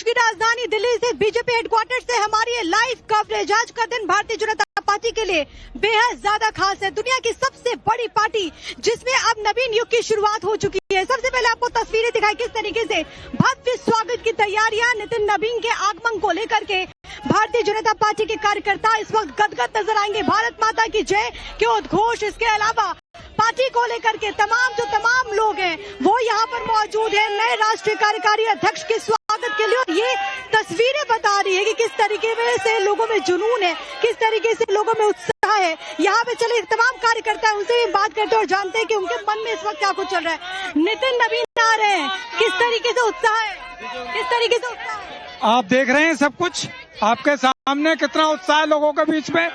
की राजधानी दिल्ली से बीजेपी हेडक्वार्टर से हमारी ये लाइव कवरेज। आज का दिन भारतीय जनता पार्टी के लिए बेहद ज्यादा खास है। दुनिया की सबसे बड़ी पार्टी जिसमें अब नवीन युग की शुरुआत हो चुकी है। सबसे पहले आपको तस्वीरें दिखाई किस तरीके से भव्य स्वागत की तैयारियां नितिन नवीन के आगमन को लेकर के भारतीय जनता पार्टी के कार्यकर्ता इस वक्त गदगद नजर आएंगे। भारत माता की जय के उद्घोष, इसके अलावा पार्टी को लेकर के तमाम लोग हैं वो यहाँ पर मौजूद है नए राष्ट्रीय कार्यकारी अध्यक्ष के स्वागत के लिए। और ये तस्वीरें बता रही है कि किस तरीके से लोगों में जुनून है, किस तरीके से लोगों में उत्साह है। यहाँ पे चले तमाम कार्यकर्ता उनसे भी बात करते हैं और जानते हैं कि उनके मन में इस वक्त क्या कुछ चल रहा है। नितिन नवीन आ रहे हैं, किस तरीके से उत्साह है, किस तरीके से उत्साह है? आप देख रहे हैं सब कुछ आपके सामने, कितना उत्साह है लोगों के बीच में।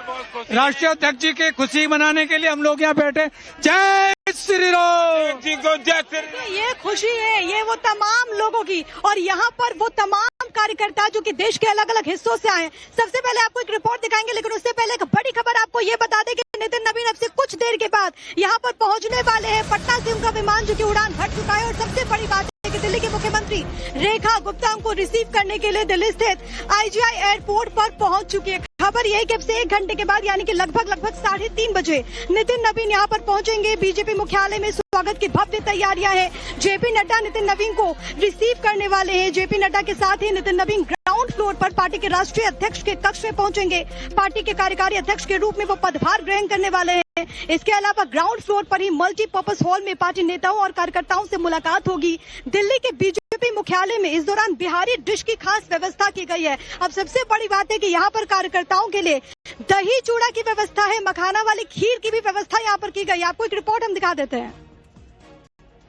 राष्ट्रीय अध्यक्ष जी की खुशी मनाने के लिए हम लोग यहाँ बैठे। जय श्री राम जी को जय श्री राम। ये खुशी है, ये वो तमाम लोगों की, और यहाँ पर वो तमाम कार्यकर्ता जो कि देश के अलग अलग हिस्सों से आए हैं। सबसे पहले आपको एक रिपोर्ट दिखाएंगे, लेकिन उससे पहले एक बड़ी खबर आपको ये बता दें कि नितिन नवीन अब से कुछ देर के बाद यहाँ पर पहुँचने वाले हैं। पटना से उनका विमान जो की उड़ान भर चुका है। और सबसे बड़ी बात कि दिल्ली के मुख्यमंत्री रेखा गुप्ता उनको रिसीव करने के लिए दिल्ली स्थित आईजीआई एयरपोर्ट पर पहुंच चुकी है। खबर यह है कि अब से 1 घंटे के बाद यानी कि लगभग 3:30 बजे नितिन नवीन यहां पर पहुंचेंगे। बीजेपी मुख्यालय में स्वागत की भव्य तैयारियां हैं। जेपी नड्डा नितिन नवीन को रिसीव करने वाले हैं। जेपी नड्डा के साथ ही नितिन नवीन ग्राउंड फ्लोर पर पार्टी के राष्ट्रीय अध्यक्ष के कक्ष में पहुंचेंगे। पार्टी के कार्यकारी अध्यक्ष के रूप में वो पदभार ग्रहण करने वाले हैं। इसके अलावा ग्राउंड फ्लोर पर ही मल्टीपर्पज हॉल में पार्टी नेताओं और कार्यकर्ताओं से मुलाकात होगी। दिल्ली के बीजेपी मुख्यालय में इस दौरान बिहारी डिश की खास व्यवस्था की गई है। अब सबसे बड़ी बात है कि यहाँ पर कार्यकर्ताओं के लिए दही चूड़ा की व्यवस्था है, मखाना वाली खीर की भी व्यवस्था यहाँ पर की गई है। आपको एक रिपोर्ट हम दिखा देते हैं।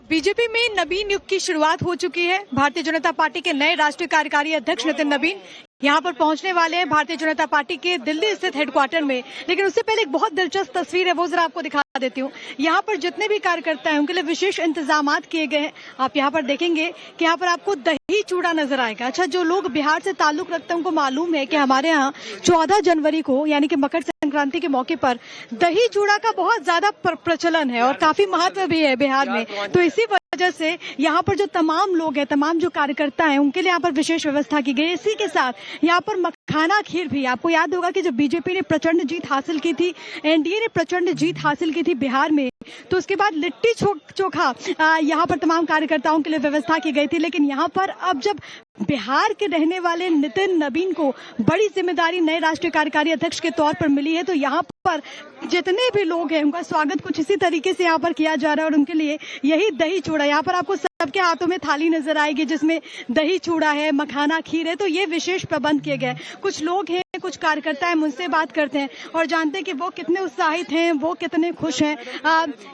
बीजेपी में नवीन युग की शुरुआत हो चुकी है। भारतीय जनता पार्टी के नए राष्ट्रीय कार्यकारी अध्यक्ष नितिन नवीन यहाँ पर पहुंचने वाले हैं भारतीय जनता पार्टी के दिल्ली स्थित हेडक्वार्टर में। लेकिन उससे पहले एक बहुत दिलचस्प तस्वीर है, वो जरा आपको दिखा देती हूँ। यहाँ पर जितने भी कार्यकर्ता हैं उनके लिए विशेष इंतजामात किए गए हैं। आप यहाँ पर देखेंगे कि यहाँ पर आपको दही चूड़ा नजर आएगा। अच्छा, जो लोग बिहार से ताल्लुक रखते हैं उनको मालूम है कि हमारे यहाँ 14 जनवरी को यानी कि मकर संक्रांति के मौके पर दही चूड़ा का बहुत ज्यादा प्रचलन है और काफी महत्व भी है बिहार में। तो इसी वजह से यहाँ पर जो तमाम लोग हैं, तमाम जो कार्यकर्ता हैं, उनके लिए यहाँ पर विशेष व्यवस्था की गई। इसी के साथ यहाँ पर मखाना खीर भी, आपको याद होगा कि जब बीजेपी ने प्रचंड जीत हासिल की थी, एनडीए ने प्रचंड जीत हासिल की थी बिहार में, तो उसके बाद लिट्टी चोखा यहाँ पर तमाम कार्यकर्ताओं के लिए व्यवस्था की गई थी। लेकिन यहाँ पर अब जब बिहार के रहने वाले नितिन नवीन को बड़ी जिम्मेदारी नए राष्ट्रीय कार्यकारी अध्यक्ष के तौर पर मिली है, तो यहाँ पर जितने भी लोग हैं उनका स्वागत कुछ इसी तरीके से यहाँ पर किया जा रहा है। और उनके लिए यही दही चूड़ा, यहाँ पर आपको सबके हाथों में थाली नजर आएगी जिसमें दही चूड़ा है, मखाना खीर है। तो ये विशेष प्रबंध किए गए। कुछ लोग हैं, कुछ कार्यकर्ता हैं, मुझसे बात करते हैं और जानते हैं कि वो कितने उत्साहित हैं, वो कितने खुश हैं।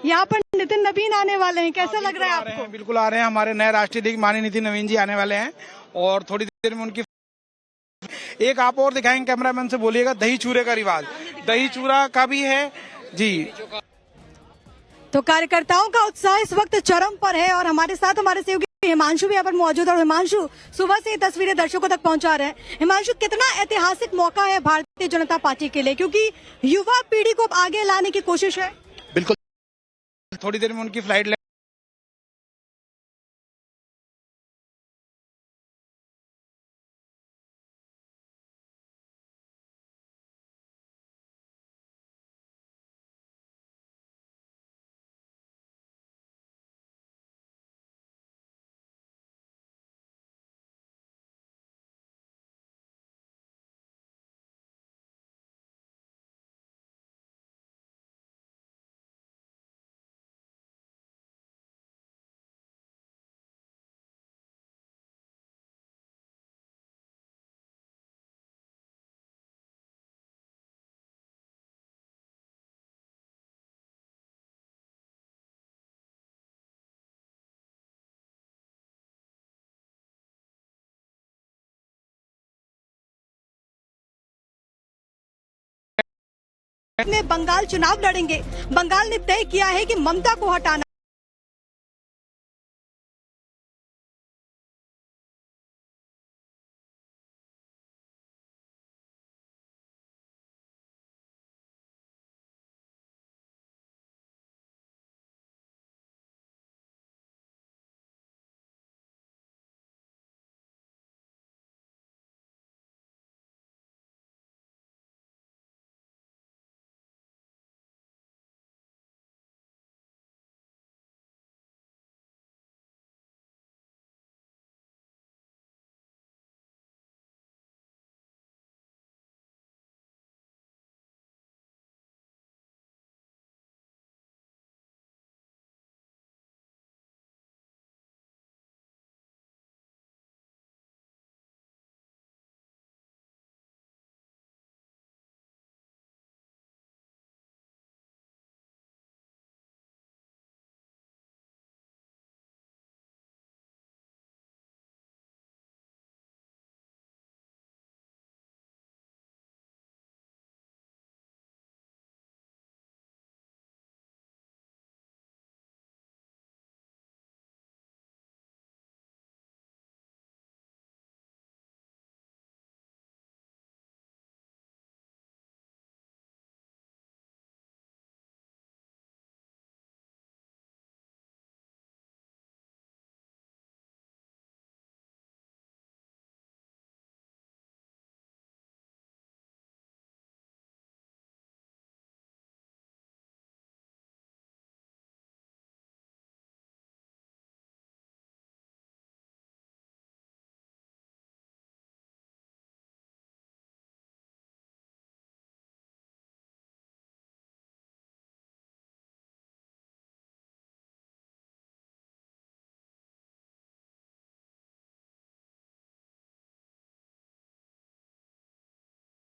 यहाँ पर नितिन नवीन आने वाले हैं, कैसा लग रहा है आपको? बिल्कुल आ रहे हैं, हमारे नए राष्ट्रीय अध्यक्ष माननीय नितिन नवीन जी आने वाले हैं और थोड़ी देर में उनकी एक आप और दिखाएंगे, कैमरामैन से बोलिएगा। दही चूरे का रिवाज, दही चूरा का भी है जी। तो कार्यकर्ताओं का उत्साह इस वक्त चरम पर है और हमारे साथ हमारे सहयोगी हिमांशु भी यहाँ पर मौजूद है। और हिमांशु सुबह से तस्वीरें दर्शकों तक पहुंचा रहे हैं। हिमांशु, कितना ऐतिहासिक मौका है भारतीय जनता पार्टी के लिए, क्योंकि युवा पीढ़ी को अब आगे लाने की कोशिश है? बिल्कुल, थोड़ी देर में उनकी फ्लाइट में बंगाल चुनाव लड़ेंगे। बंगाल ने तय किया है कि ममता को हटाना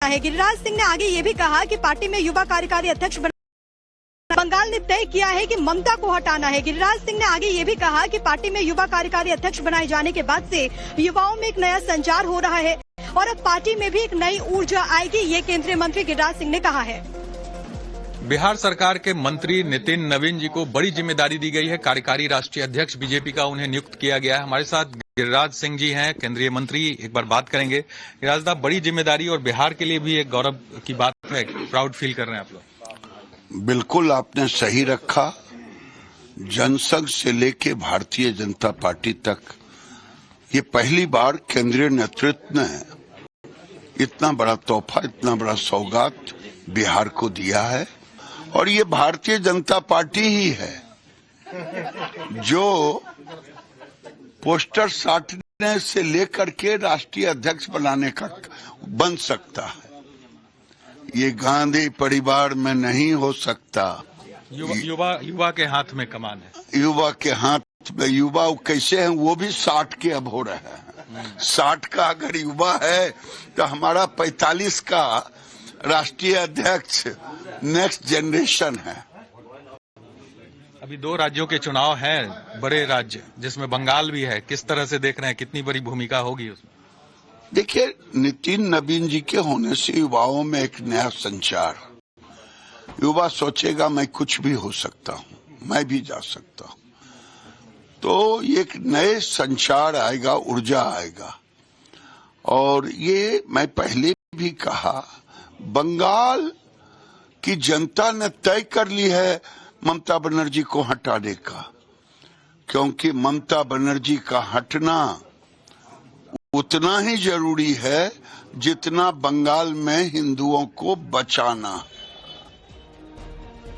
है। गिरिराज सिंह ने आगे ये भी कहा कि पार्टी में युवा कार्यकारी अध्यक्ष बंगाल ने तय किया है कि ममता को हटाना है। गिरिराज सिंह ने आगे ये भी कहा कि पार्टी में युवा कार्यकारी अध्यक्ष बनाए जाने के बाद से युवाओं में एक नया संचार हो रहा है और अब पार्टी में भी एक नई ऊर्जा आएगी, ये केंद्रीय मंत्री गिरिराज सिंह ने कहा है। बिहार सरकार के मंत्री नितिन नवीन जी को बड़ी जिम्मेदारी दी गई है। कार्यकारी राष्ट्रीय अध्यक्ष बीजेपी का उन्हें नियुक्त किया गया है। हमारे साथ गिरिराज सिंह जी हैं, केंद्रीय मंत्री। एक बार बात करेंगे। गिरिराज साहब, बड़ी जिम्मेदारी और बिहार के लिए भी एक गौरव की बात है, प्राउड फील कर रहे हैं आप लोग। बिल्कुल आपने सही रखा। जनसंघ से लेके भारतीय जनता पार्टी तक ये पहली बार केंद्रीय नेतृत्व ने इतना बड़ा तोहफा, इतना बड़ा सौगात बिहार को दिया है। और ये भारतीय जनता पार्टी ही है जो पोस्टर साटने से लेकर के राष्ट्रीय अध्यक्ष बनाने का बन सकता है। ये गांधी परिवार में नहीं हो सकता। युवा के हाथ में कमान है। युवा के हाथ में, युवा कैसे हैं वो भी 60 के अब हो रहे हैं। 60 का अगर युवा है तो हमारा 45 का राष्ट्रीय अध्यक्ष नेक्स्ट जनरेशन है। अभी 2 राज्यों के चुनाव हैं, बड़े राज्य जिसमें बंगाल भी है। किस तरह से देख रहे हैं, कितनी बड़ी भूमिका होगी उसमें? देखिए, नितिन नवीन जी के होने से युवाओं में एक नया संचार। युवा सोचेगा मैं कुछ भी हो सकता हूँ, मैं भी जा सकता हूँ, तो एक नए संचार आएगा, ऊर्जा आएगा। और ये मैं पहले भी कहा, बंगाल की जनता ने तय कर ली है ममता बनर्जी को हटाने का, क्योंकि ममता बनर्जी का हटना उतना ही जरूरी है जितना बंगाल में हिंदुओं को बचाना।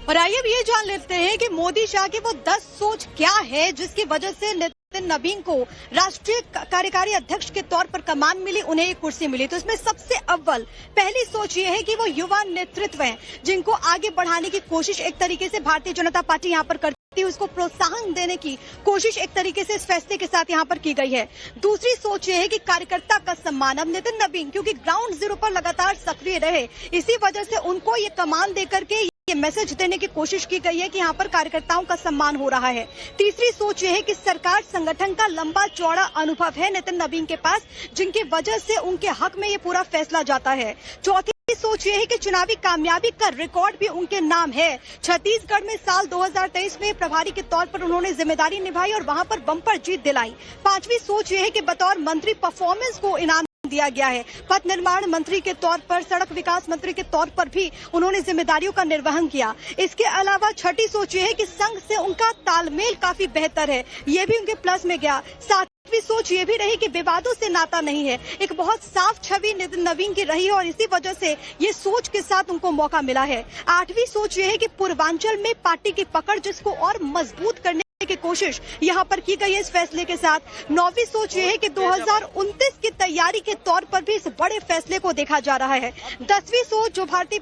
और आइए अब ये जान लेते हैं कि मोदी शाह की वो 10 सोच क्या है जिसकी वजह से नितिन नवीन को राष्ट्रीय कार्यकारी अध्यक्ष के तौर पर कमान मिली, उन्हें एक कुर्सी मिली। तो इसमें सबसे अव्वल पहली सोच ये है कि वो युवा नेतृत्व है जिनको आगे बढ़ाने की कोशिश एक तरीके से भारतीय जनता पार्टी यहाँ पर करती है, उसको प्रोत्साहन देने की कोशिश एक तरीके से इस फैसले के साथ यहाँ पर की गई है। दूसरी सोच ये है कि कार्यकर्ता का सम्मान। अब नितिन नवीन क्योंकि ग्राउंड जीरो पर लगातार सक्रिय रहे, इसी वजह से उनको ये कमान देकर के ये मैसेज देने की कोशिश की गई है कि यहाँ पर कार्यकर्ताओं का सम्मान हो रहा है। तीसरी सोच ये है कि सरकार संगठन का लंबा चौड़ा अनुभव है नितिन नवीन के पास, जिनकी वजह से उनके हक में ये पूरा फैसला जाता है। चौथी सोच ये है कि चुनावी कामयाबी का रिकॉर्ड भी उनके नाम है। छत्तीसगढ़ में साल 2023 में प्रभारी के तौर पर उन्होंने जिम्मेदारी निभाई और वहां पर बम्पर जीत दिलाई। पांचवी सोच ये है कि बतौर मंत्री परफॉर्मेंस को इनाम दिया गया है। पथ निर्माण मंत्री के तौर पर, सड़क विकास मंत्री के तौर पर भी उन्होंने जिम्मेदारियों का निर्वहन किया। इसके अलावा छठी सोच ये है कि संघ से उनका तालमेल काफी बेहतर है, ये भी उनके प्लस में गया। सातवीं सोच ये भी रही कि विवादों से नाता नहीं है, एक बहुत साफ छवि नितिन नवीन की रही और इसी वजह से ये सोच के साथ उनको मौका मिला है। आठवीं सोच ये है कि पूर्वांचल में पार्टी की पकड़ जिसको और मजबूत करने की कोशिश यहाँ पर की गई है इस फैसले के साथ। नौवीं सोच ये है कि 2029 की तैयारी के तौर पर भी इस बड़े फैसले को देखा जा रहा है। 10वीं सोच जो भारतीय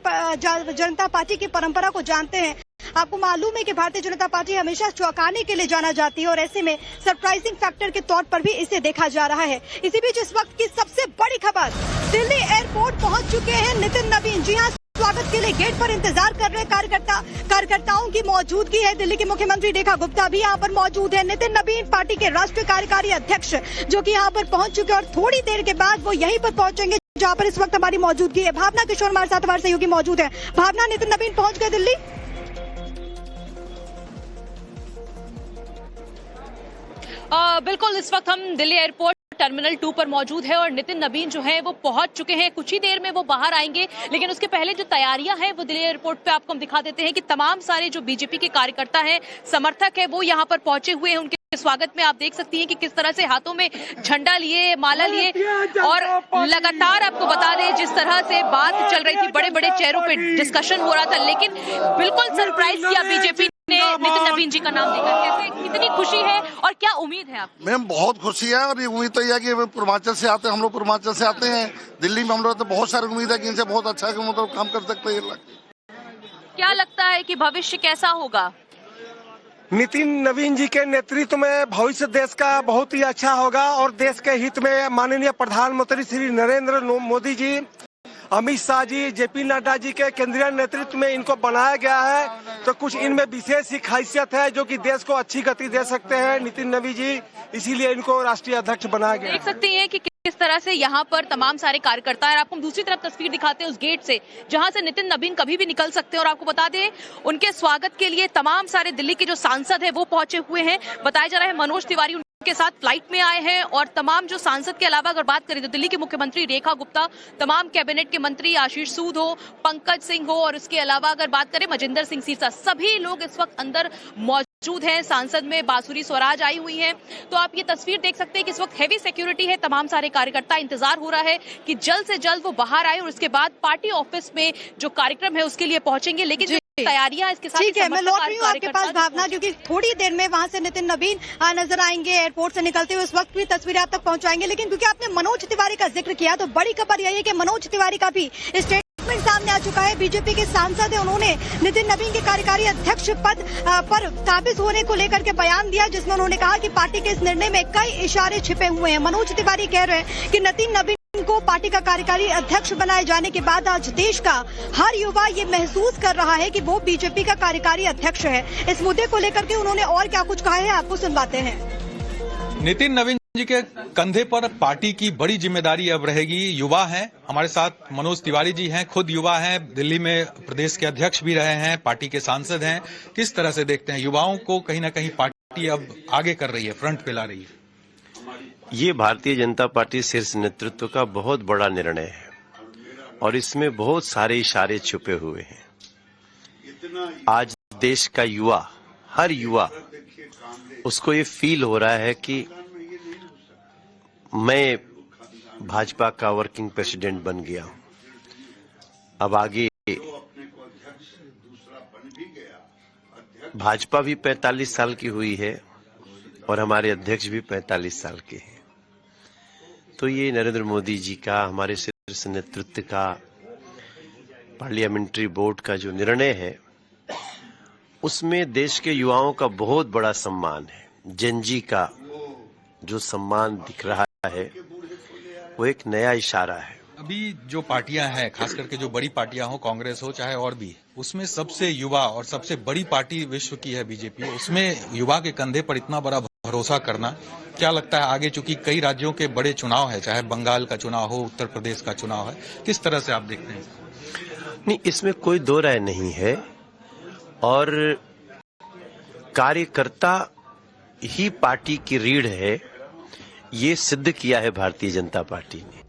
जनता पार्टी की परंपरा को जानते हैं, आपको मालूम है कि भारतीय जनता पार्टी हमेशा चौंकाने के लिए जाना जाती है और ऐसे में सरप्राइजिंग फैक्टर के तौर पर भी इसे देखा जा रहा है। इसी बीच इस वक्त की सबसे बड़ी खबर, दिल्ली एयरपोर्ट पहुंच चुके हैं नितिन नवीन। जी हाँ, स्वागत के लिए गेट पर इंतजार कर रहे कार्यकर्ताओं की मौजूदगी है। दिल्ली की मुख्यमंत्री रेखा गुप्ता भी यहाँ पर मौजूद है। नितिन नवीन पार्टी के राष्ट्रीय कार्यकारी अध्यक्ष जो कि यहाँ पर पहुंच चुके और थोड़ी देर के बाद वो यहीं पर पहुंचेंगे जहाँ पर इस वक्त हमारी मौजूदगी है। भावना किशोर हमारे साथ हमारे सहयोगी मौजूद है। भावना, नितिन नवीन पहुंच गए दिल्ली? बिल्कुल, इस वक्त हम दिल्ली एयरपोर्ट टर्मिनल 2 पर मौजूद है और नितिन नवीन जो है वो पहुंच चुके हैं। कुछ ही देर में वो बाहर आएंगे, लेकिन उसके पहले जो तैयारियां हैं वो दिल्ली एयरपोर्ट पे आपको हम दिखा देते हैं कि तमाम सारे जो बीजेपी के कार्यकर्ता हैं, समर्थक है, वो यहाँ पर पहुंचे हुए हैं। उनके स्वागत में आप देख सकती हैं कि किस तरह से हाथों में झंडा लिए, माला लिए और लगातार आपको बता दें जिस तरह से बात चल रही थी, बड़े बड़े चेहरों पे डिस्कशन हो रहा था, लेकिन बिल्कुल सरप्राइज किया बीजेपी ने नितिन नवीन जी का नाम देकर। कैसे, कितनी खुशी है और क्या उम्मीद है आपकी? मैम बहुत खुशी है और ये उम्मीद तो यह है कि पूर्वांचल से आते हैं, हम लोग पूर्वांचल से आते हैं दिल्ली में, हम लोग तो बहुत सारी उम्मीद है कि इनसे बहुत अच्छा मतलब काम कर सकते हैं। क्या लगता है कि भविष्य कैसा होगा? नितिन नवीन जी के नेतृत्व में भविष्य देश का बहुत ही अच्छा होगा और देश के हित में माननीय प्रधानमंत्री श्री नरेंद्र मोदी जी अमित शाह जी, जेपी नड्डा जी के केंद्रीय नेतृत्व में इनको बनाया गया है, तो कुछ इनमें विशेष ही खासियत है जो कि देश को अच्छी गति दे सकते हैं नितिन नवीन जी, इसीलिए इनको राष्ट्रीय अध्यक्ष बनाया गया। देख सकते हैं कि किस तरह से यहाँ पर तमाम सारे कार्यकर्ता है। आपको हम दूसरी तरफ तस्वीर दिखाते हैं उस गेट से जहां से नितिन नवीन कभी भी निकल सकते हैं। और आपको बता दें, उनके स्वागत के लिए तमाम सारे दिल्ली के जो सांसद है वो पहुंचे हुए हैं। बताया जा रहा है मनोज तिवारी के साथ फ्लाइट में आए हैं और तमाम जो सांसद के अलावा अगर बात करें तो दिल्ली के मुख्यमंत्री रेखा गुप्ता, तमाम कैबिनेट के मंत्री आशीष सूद हो, पंकज सिंह हो और उसके अलावा अगर बात करें मजिंदर सिंह सिरसा, सभी लोग इस वक्त अंदर मौजूद हैं। सांसद में बांसुरी स्वराज आई हुई हैं। तो आप ये तस्वीर देख सकते हैं कि इस वक्त हैवी सिक्योरिटी है। तमाम सारे कार्यकर्ता, इंतजार हो रहा है कि जल्द से जल्द वो बाहर आए और उसके बाद पार्टी ऑफिस में जो कार्यक्रम है उसके लिए पहुंचेंगे। लेकिन तैयारियां इसके साथ ठीक है, मैं लौट रही हूँ आपके पास भावना, क्योंकि थोड़ी देर में वहां से नितिन नवीन नजर आएंगे एयरपोर्ट से निकलते हुए। उस वक्त भी तस्वीरें आप तक पहुंचाएंगे। लेकिन क्योंकि आपने मनोज तिवारी का जिक्र किया तो बड़ी खबर यही है कि मनोज तिवारी का भी स्टेटमेंट सामने आ चुका है। बीजेपी के सांसद है, उन्होंने नितिन नवीन के कार्यकारी अध्यक्ष पद पर काबिज होने को लेकर के बयान दिया, जिसमें उन्होंने कहा कि पार्टी के इस निर्णय में कई इशारे छिपे हुए हैं। मनोज तिवारी कह रहे हैं कि नितिन नवीन को पार्टी का कार्यकारी अध्यक्ष बनाए जाने के बाद आज देश का हर युवा ये महसूस कर रहा है कि वो बीजेपी का कार्यकारी अध्यक्ष है। इस मुद्दे को लेकर के उन्होंने और क्या कुछ कहा है, आपको सुनवाते हैं। नितिन नवीन जी के कंधे पर पार्टी की बड़ी जिम्मेदारी अब रहेगी। युवा हैं, हमारे साथ मनोज तिवारी जी हैं, खुद युवा हैं, दिल्ली में प्रदेश के अध्यक्ष भी रहे हैं, पार्टी के सांसद हैं। किस तरह से देखते हैं युवाओं को कहीं ना कहीं पार्टी अब आगे कर रही है, फ्रंट पे ला रही है? ये भारतीय जनता पार्टी शीर्ष नेतृत्व का बहुत बड़ा निर्णय है और इसमें बहुत सारे इशारे छुपे हुए हैं। आज देश का युवा, हर युवा, उसको ये फील हो रहा है कि मैं भाजपा का वर्किंग प्रेसिडेंट बन गया हूं। अब आगे भाजपा भी 45 साल की हुई है और हमारे अध्यक्ष भी 45 साल के हैं। तो ये नरेंद्र मोदी जी का, हमारे शीर्ष नेतृत्व का, पार्लियामेंट्री बोर्ड का जो निर्णय है, उसमें देश के युवाओं का बहुत बड़ा सम्मान है। जनजी का जो सम्मान दिख रहा है वो एक नया इशारा है। अभी जो पार्टियां हैं, खास करके जो बड़ी पार्टियां हो, कांग्रेस हो चाहे और भी, उसमें सबसे युवा और सबसे बड़ी पार्टी विश्व की है बीजेपी। उसमें युवा के कंधे पर इतना बड़ा भरोसा करना, क्या लगता है आगे, चूंकि कई राज्यों के बड़े चुनाव है, चाहे बंगाल का चुनाव हो, उत्तर प्रदेश का चुनाव है, किस तरह से आप देखते हैं? नहीं, इसमें कोई दो राय नहीं है और कार्यकर्ता ही पार्टी की रीढ़ है, ये सिद्ध किया है भारतीय जनता पार्टी ने।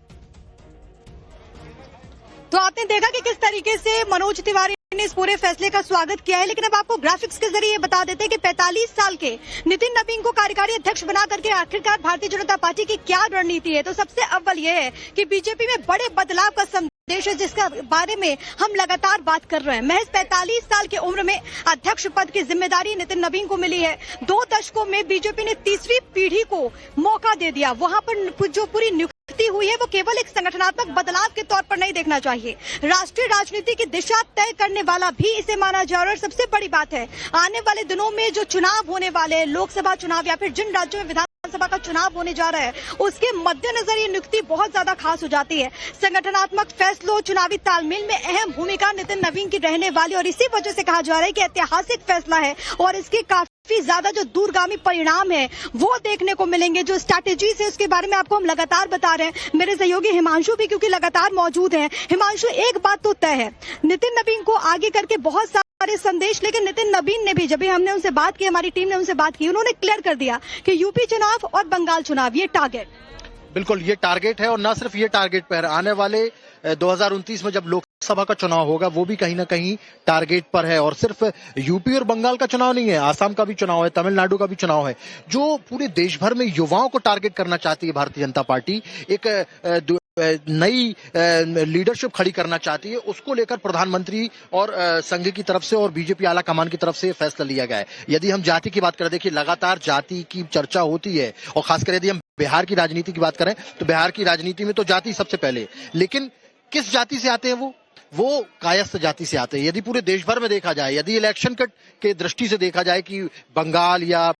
तो आपने देखा कि किस तरीके से मनोज तिवारी ने इस पूरे फैसले का स्वागत किया है। लेकिन अब आपको ग्राफिक्स के जरिए बता देते हैं कि 45 साल के नितिन नवीन को कार्यकारी अध्यक्ष बना करके आखिरकार भारतीय जनता पार्टी की क्या रणनीति है। तो सबसे अव्वल यह है कि बीजेपी में बड़े बदलाव का संदेश है, जिसका बारे में हम लगातार बात कर रहे हैं। महज 45 साल की उम्र में अध्यक्ष पद की जिम्मेदारी नितिन नवीन को मिली है। 2 दशकों में बीजेपी ने तीसरी पीढ़ी को मौका दे दिया। वहां पर जो पूरी नियुक्ति हुई है वो केवल एक संगठनात्मक बदलाव के तौर पर नहीं देखना चाहिए, राष्ट्रीय राजनीति की दिशा तय करने वाला भी इसे माना जा रहा है। और सबसे बड़ी बात है, आने वाले दिनों में जो चुनाव होने वाले, लोकसभा चुनाव या फिर जिन राज्यों में विधानसभा का चुनाव होने जा रहा है, उसके मद्देनजर ये नियुक्ति बहुत ज्यादा खास हो जाती है। संगठनात्मक फैसलों, चुनावी तालमेल में अहम भूमिका नितिन नवीन की रहने वाली और इसी वजह से कहा जा रहा है कि ऐतिहासिक फैसला है और इसके काफी ज्यादा जो दूरगामी परिणाम है वो देखने को मिलेंगे। जो स्ट्रैटेजीज है उसके बारे में आपको हम लगातार बता रहे हैं। मेरे सहयोगी हिमांशु भी क्योंकि लगातार मौजूद हैं। हिमांशु, एक बात तो तय है, नितिन नवीन को आगे करके बहुत सारे संदेश, लेकिन नितिन नवीन ने भी, जब भी हमने उनसे बात की, हमारी टीम ने उनसे बात की, उन्होंने क्लियर कर दिया कि यूपी चुनाव और बंगाल चुनाव ये टारगेट, बिल्कुल ये टारगेट है। और न सिर्फ ये टारगेट पर, आने वाले 2029 में जब लोकसभा का चुनाव होगा वो भी कहीं ना कहीं टारगेट पर है। और सिर्फ यूपी और बंगाल का चुनाव नहीं है, आसाम का भी चुनाव है, तमिलनाडु का भी चुनाव है। जो पूरे देश भर में युवाओं को टारगेट करना चाहती है भारतीय जनता पार्टी, एक नई लीडरशिप खड़ी करना चाहती है, उसको लेकर प्रधानमंत्री और संघ की तरफ से और बीजेपी आला कमान की तरफ से फैसला लिया गया है। यदि हम जाति की बात करें, देखिए लगातार जाति की चर्चा होती है और खासकर यदि हम बिहार की राजनीति की बात करें तो बिहार की राजनीति में तो जाति सबसे पहले, लेकिन किस जाति से आते हैं वो कायस्थ जाति से आते हैं। यदि पूरे देश भर में देखा जाए, यदि इलेक्शन के दृष्टि से देखा जाए कि बंगाल या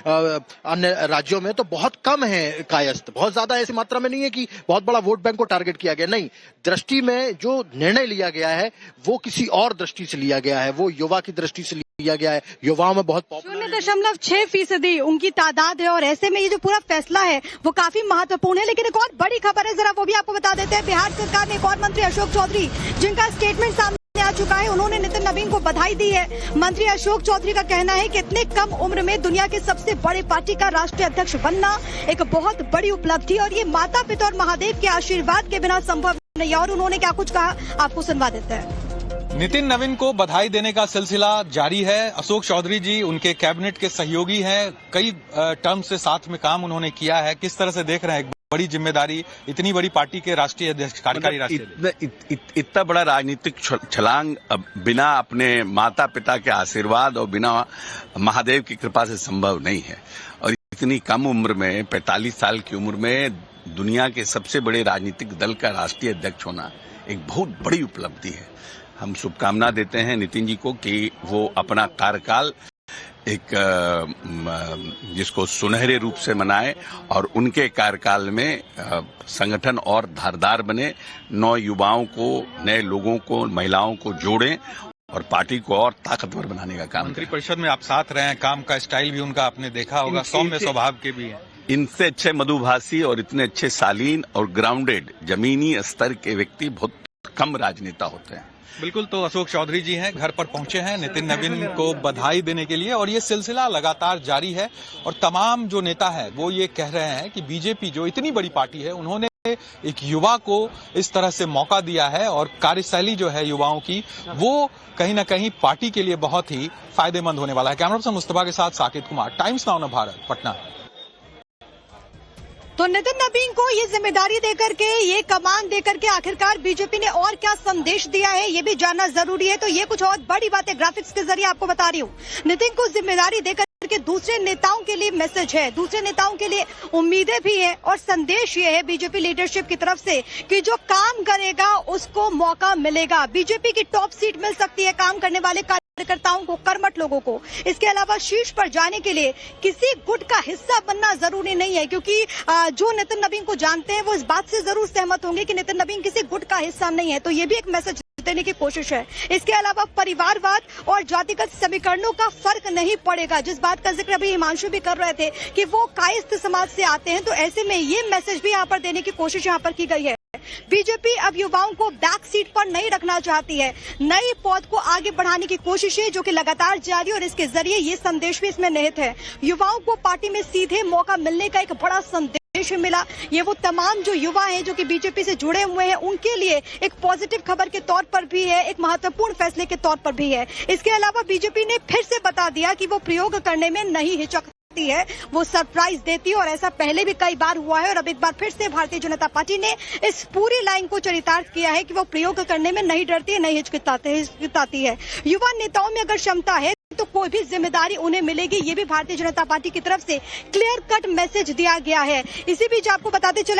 अन्य राज्यों में तो बहुत कम है कायस्थ, बहुत ज्यादा ऐसी मात्रा में नहीं है कि बहुत बड़ा वोट बैंक को टारगेट किया गया। नहीं, दृष्टि में जो निर्णय लिया गया है वो किसी और दृष्टि से लिया गया है, वो युवा की दृष्टि से लिया गया है। युवाओं में बहुत 0.6% उनकी तादाद है और ऐसे में ये जो पूरा फैसला है वो काफी महत्वपूर्ण है। लेकिन एक और बड़ी खबर है, जरा वो भी आपको बता देते हैं। बिहार सरकार ने एक और मंत्री अशोक चौधरी, जिनका स्टेटमेंट सामने आ चुका है, उन्होंने नितिन नवीन को बधाई दी है। मंत्री अशोक चौधरी का कहना है कि इतने कम उम्र में दुनिया के सबसे बड़े पार्टी का राष्ट्रीय अध्यक्ष बनना एक बहुत बड़ी उपलब्धि और ये माता पिता और महादेव के आशीर्वाद के बिना संभव नहीं। और उन्होंने क्या कुछ कहा, आपको सुनवा देते हैं। नितिन नवीन को बधाई देने का सिलसिला जारी है। अशोक चौधरी जी उनके कैबिनेट के सहयोगी हैं, कई टर्म से साथ में काम उन्होंने किया है। किस तरह से देख रहे हैं बड़ी जिम्मेदारी, इतनी बड़ी पार्टी के राष्ट्रीय अध्यक्ष, कार्यकारी राष्ट्रीय इतना बड़ा राजनीतिक छलांग बिना अपने माता पिता के आशीर्वाद और बिना महादेव की कृपा से संभव नहीं है। और इतनी कम उम्र में, 45 साल की उम्र में दुनिया के सबसे बड़े राजनीतिक दल का राष्ट्रीय अध्यक्ष होना एक बहुत बड़ी उपलब्धि है। हम शुभकामना देते हैं नितिन जी को कि वो अपना कार्यकाल एक जिसको सुनहरे रूप से मनाए और उनके कार्यकाल में संगठन और धारदार बने, नौ युवाओं को, नए लोगों को, महिलाओं को जोड़ें और पार्टी को और ताकतवर बनाने का काम करें। मंत्रिपरिषद में आप साथ रहे हैं, काम का स्टाइल भी उनका आपने देखा होगा, सौम्य स्वभाव के भी हैं। इनसे अच्छे मधुभाषी और इतने अच्छे शालीन और ग्राउंडेड जमीनी स्तर के व्यक्ति बहुत कम राजनेता होते हैं। बिल्कुल, तो अशोक चौधरी जी हैं, घर पर पहुंचे हैं नितिन नवीन को बधाई देने के लिए और ये सिलसिला लगातार जारी है। और तमाम जो नेता है वो ये कह रहे हैं कि बीजेपी जो इतनी बड़ी पार्टी है, उन्होंने एक युवा को इस तरह से मौका दिया है और कार्यशैली जो है युवाओं की, वो कहीं ना कहीं पार्टी के लिए बहुत ही फायदेमंद होने वाला है। कैमरा पर्सन मुस्तफा के साथ साकिब कुमार, टाइम्स नाउ भारत, पटना। तो नितिन नवीन को ये जिम्मेदारी देकर के, ये कमान देकर के आखिरकार बीजेपी ने और क्या संदेश दिया है, ये भी जानना जरूरी है। तो ये कुछ और बड़ी बातें ग्राफिक्स के जरिए आपको बता रही हूँ। नितिन को जिम्मेदारी देकर के दूसरे नेताओं के लिए मैसेज है, दूसरे नेताओं के लिए उम्मीदें भी है और संदेश ये है बीजेपी लीडरशिप की तरफ से कि जो काम करेगा उसको मौका मिलेगा। बीजेपी की टॉप सीट मिल सकती है काम करने वाले कार्यकर्ताओं को, कर्मठ लोगों को। इसके अलावा शीर्ष पर जाने के लिए किसी गुट का हिस्सा बनना जरूरी नहीं है, क्योंकि जो नितिन नवीन को जानते हैं वो इस बात से जरूर सहमत होंगे कि नितिन नवीन किसी गुट का हिस्सा नहीं है। तो ये भी एक मैसेज देने की कोशिश है। इसके अलावा परिवारवाद और जातिगत समीकरणों का फर्क नहीं पड़ेगा, जिस बात का जिक्र अभी हिमांशु भी कर रहे थे कि वो कायस्थ समाज से आते हैं। तो ऐसे में ये मैसेज भी यहाँ पर देने की कोशिश यहाँ पर की गई है। बीजेपी अब युवाओं को बैक सीट पर नहीं रखना चाहती है, नई पौध को आगे बढ़ाने की कोशिश है जो कि लगातार जारी, और इसके जरिए ये संदेश भी इसमें निहित है। युवाओं को पार्टी में सीधे मौका मिलने का एक बड़ा संदेश मिला। ये वो तमाम जो युवा हैं जो कि बीजेपी से जुड़े हुए हैं, उनके लिए एक पॉजिटिव खबर के तौर पर भी है, एक महत्वपूर्ण फैसले के तौर पर भी है। इसके अलावा बीजेपी ने फिर से बता दिया कि वो प्रयोग करने में नहीं हिचकती है, वो सरप्राइज देती है और ऐसा पहले भी कई बार हुआ है। और अब एक बार फिर से भारतीय जनता पार्टी ने इस पूरी लाइन को चरितार्थ किया है कि वो प्रयोग करने में नहीं डरती है, नहीं हिचकिचाती है। युवा नेताओं में अगर क्षमता है तो कोई भी जिम्मेदारी उन्हें मिलेगी, ये भी भारतीय जनता पार्टी की तरफ से क्लियर कट मैसेज दिया गया है। इसी बीच आपको बताते चले